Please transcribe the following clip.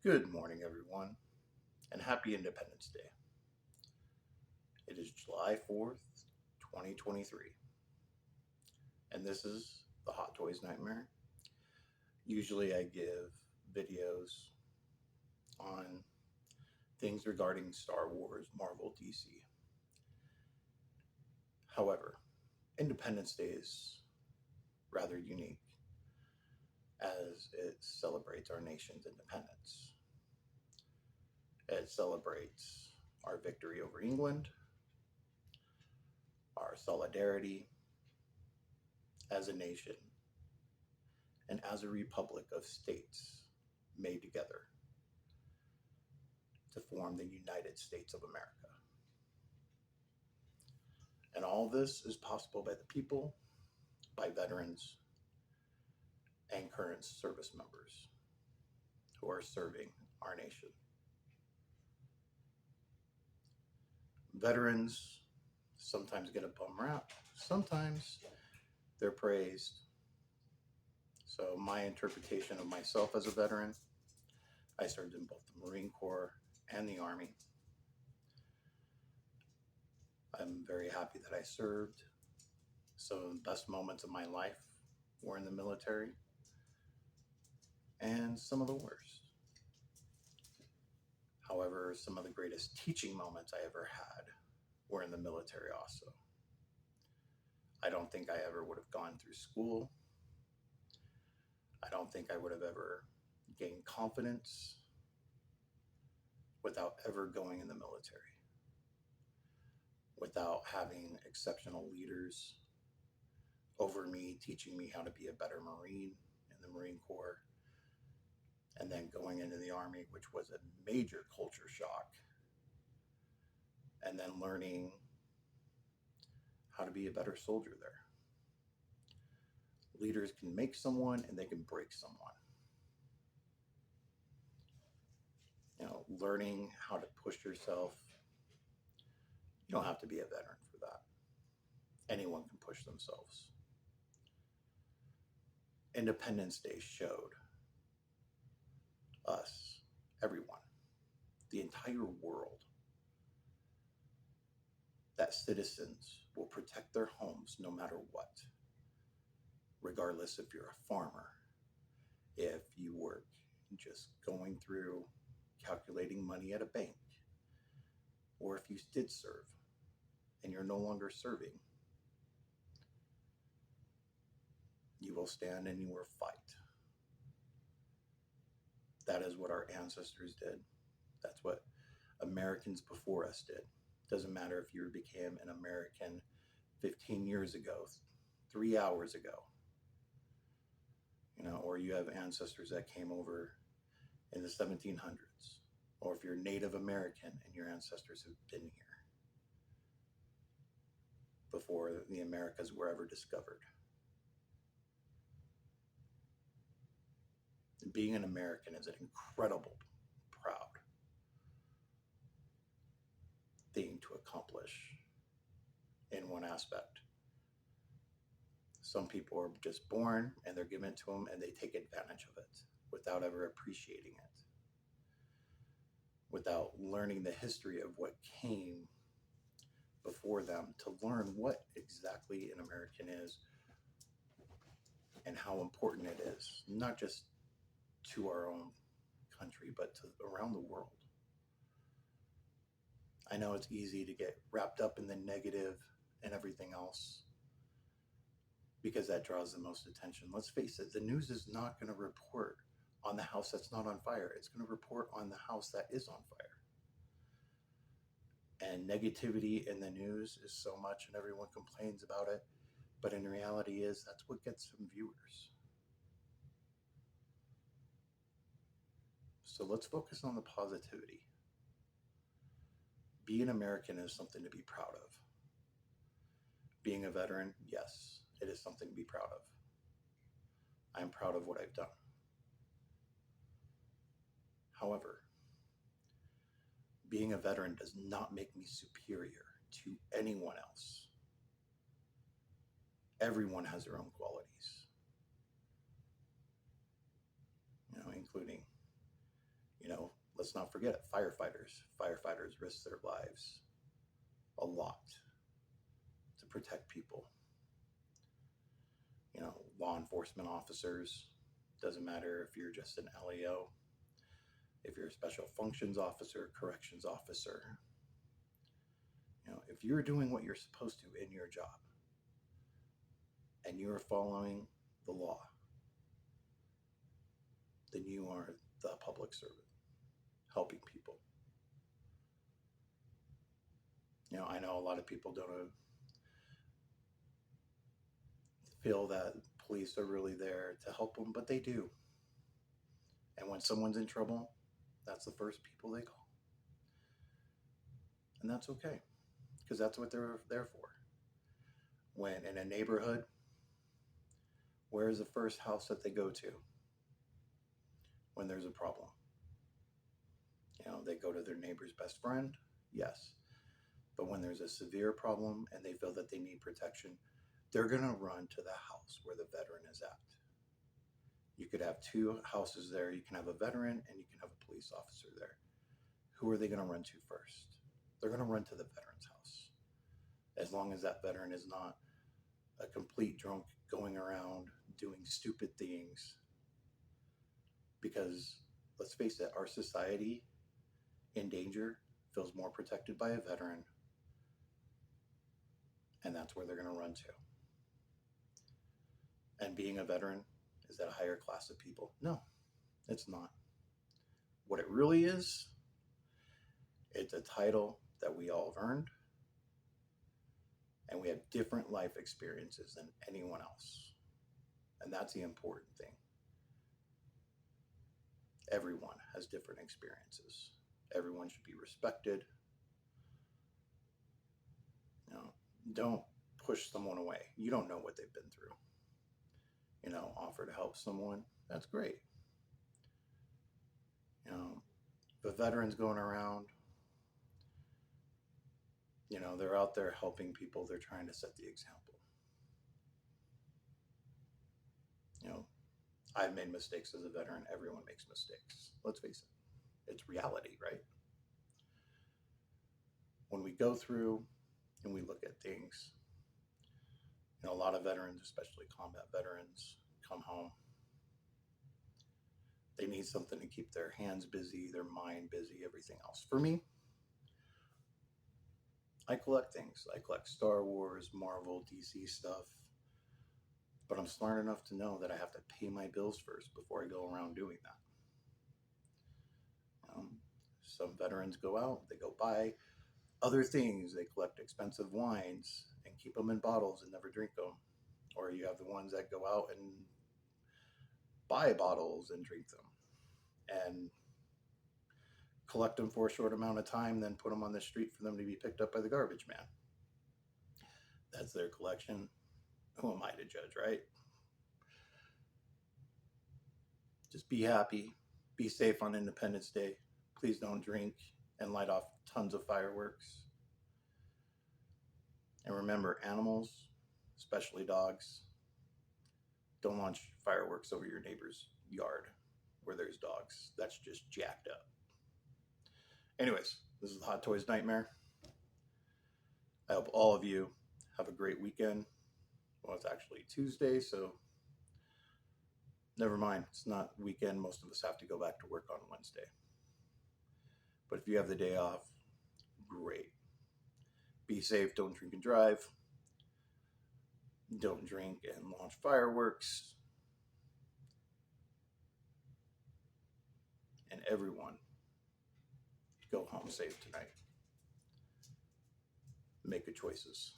Good morning, everyone, and happy Independence Day. It is July 4th, 2023, and this is the Hot Toys Nightmare. Usually, I give videos on things regarding Star Wars, Marvel, DC. However, Independence Day is rather unique as it celebrates our nation's independence. It celebrates our victory over England, our solidarity as a nation, and as a republic of states made together to form the United States of America. And all this is possible by the people, by veterans, and current service members who are serving our nation. Veterans sometimes get a bum rap, sometimes they're praised. So, my interpretation of myself as a veteran, I served in both the Marine Corps and the Army. I'm very happy that I served. Some of the best moments of my life were in the military, and some of the worst. However, some of the greatest teaching moments I ever had were in the military also. I don't think I ever would have gone through school. I don't think I would have ever gained confidence without ever going in the military, without having exceptional leaders over me, teaching me how to be a better Marine in the Marine Corps, and then going into the Army, which was a major culture shock, and then learning how to be a better soldier there. Leaders can make someone and they can break someone. Learning how to push yourself. You don't have to be a veteran for that. Anyone can push themselves. Independence Day showed us, everyone, the entire world, that citizens will protect their homes no matter what, regardless if you're a farmer, if you work just going through calculating money at a bank, or if you did serve and you're no longer serving, you will stand and you will fight. That is what our ancestors did. That's what Americans before us did. Doesn't matter if you became an American 15 years ago, 3 hours ago, or you have ancestors that came over in the 1700s, or if you're Native American and your ancestors have been here before the Americas were ever discovered. Being an American is an incredible, proud thing to accomplish in one aspect. Some people are just born and they're given to them and they take advantage of it without ever appreciating it, without learning the history of what came before them to learn what exactly an American is and how important it is, not just to our own country, but to around the world. I know it's easy to get wrapped up in the negative and everything else because that draws the most attention. Let's face it, the news is not going to report on the house that's not on fire. It's going to report on the house that is on fire. And negativity in the news is so much and everyone complains about it. But in reality that's what gets some viewers. So let's focus on the positivity. Being American is something to be proud of. Being a veteran, yes, it is something to be proud of. I'm proud of what I've done. However, being a veteran does not make me superior to anyone else. Everyone has their own qualities, including, let's not forget it, firefighters. Firefighters risk their lives a lot to protect people. You know, law enforcement officers, doesn't matter if you're just an LEO, if you're a special functions officer, corrections officer, you know, if you're doing what you're supposed to in your job and you're following the law, then you are the public servant helping people. You know, I know a lot of people don't feel that police are really there to help them, but they do. And when someone's in trouble, that's the first people they call. And that's okay, because that's what they're there for. When in a neighborhood, where is the first house that they go to when there's a problem? You know, they go to their neighbor's best friend, yes. But when there's a severe problem and they feel that they need protection, they're going to run to the house where the veteran is at. You could have two houses there. You can have a veteran and you can have a police officer there. Who are they going to run to first? They're going to run to the veteran's house. As long as that veteran is not a complete drunk going around doing stupid things. Because let's face it, our society in danger feels more protected by a veteran, and that's where they're going to run to. And being a veteran, is that a higher class of people? No, it's not. What it really is, it's a title that we all have earned, and we have different life experiences than anyone else. And that's the important thing. Everyone has different experiences. Everyone should be respected. You know, don't push someone away. You don't know what they've been through. You know, offer to help someone, that's great. You know, the veterans going around, you know, they're out there helping people. They're trying to set the example. You know, I've made mistakes as a veteran. Everyone makes mistakes. Let's face it. It's reality, right? When we go through and we look at things, you know, a lot of veterans, especially combat veterans, come home. They need something to keep their hands busy, their mind busy, everything else. For me, I collect things. I collect Star Wars, Marvel, DC stuff. But I'm smart enough to know that I have to pay my bills first before I go around doing that. Some veterans go out, they go buy other things. They collect expensive wines and keep them in bottles and never drink them. Or you have the ones that go out and buy bottles and drink them and collect them for a short amount of time, then put them on the street for them to be picked up by the garbage man. That's their collection. Who am I to judge, right? Just be happy. Be safe on Independence Day. Please don't drink and light off tons of fireworks. And remember, animals, especially dogs, don't launch fireworks over your neighbor's yard where there's dogs. That's just jacked up. Anyways, this is the Hot Toys Nightmare. I hope all of you have a great weekend. Well, it's actually Tuesday, so never mind. It's not weekend. Most of us have to go back to work on Wednesday. But if you have the day off, great. Be safe. Don't drink and drive. Don't drink and launch fireworks. And everyone, go home safe tonight. Make good choices.